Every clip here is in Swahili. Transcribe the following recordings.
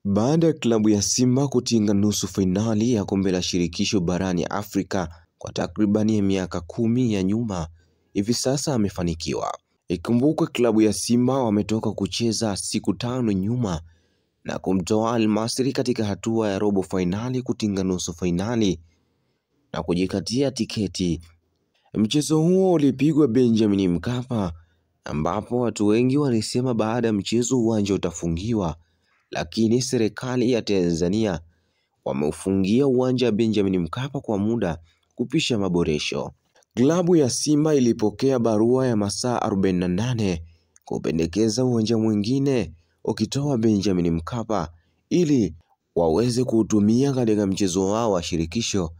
Baada ya klabu ya Simba kutinga nusu fainali ya kombe la shirikisho barani Afrika kwa takribani miaka 10 ya nyuma, hivi sasa amefanikiwa. Ikumbukwe klabu ya Simba wametoka kucheza siku 5 nyuma na kumtoa Al Masry katika hatua ya robo fainali kutinga nusu fainali na kujikatia tiketi. Mchezo huo ulipigwa Benjamin Mkapa, ambapo watu wengi walisema baada ya mchezo uwanja utafungiwa, lakini serikali ya Tanzania wameufungia uwanja wa Benjamin Mkapa kwa muda kupisha maboresho. Klabu ya Simba ilipokea barua ya masaa 48 kupendekeza uwanja mwingine ukitoa Benjamin Mkapa ili waweze kuutumia katika mchezo wao wa shirikisho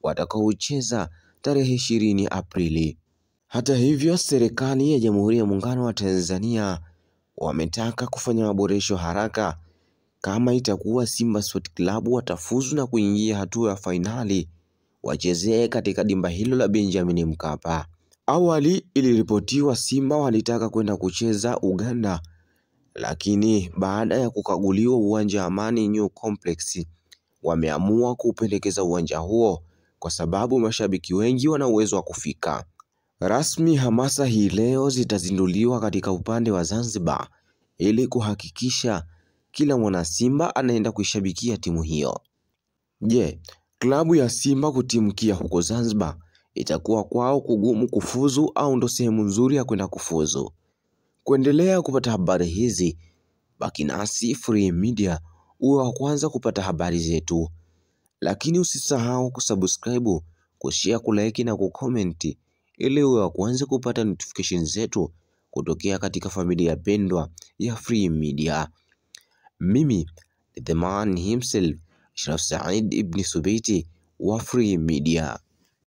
watakaocheza tarehe 20 Aprili. Hata hivyo, serikali ya Jamhuri ya Muungano wa Tanzania wametaka kufanya maboresho haraka kama itakuwa Simba Sport Club watafuzu na kuingia hatua ya fainali wachezee katika dimba hilo la Benjamin Mkapa. Awali iliripotiwa Simba walitaka kwenda kucheza Uganda, lakini baada ya kukaguliwa uwanja Amani New Complex wameamua kupendekeza uwanja huo kwa sababu mashabiki wengi wana uwezo wa kufika. Rasmi hamasa hii leo zitazinduliwa katika upande wa Zanzibar ili kuhakikisha kila mwana Simba anaenda kuishabikia timu hiyo. Je, klabu ya Simba kutimkia huko Zanzibar itakuwa kwao kugumu kufuzu au ndo sehemu nzuri ya kwenda kufuzu? Kuendelea kupata habari hizi, baki nasi Free Media uwe wa kwanza kupata habari zetu. Lakini usisahau kusubscribe, kushare, kulike na kucomment ili uwe wa kwanza kupata notification zetu kutokea katika familia pendwa ya Free Media. Mimi the man himself, Sharaf Said Ibn Subaiti wa Free Media.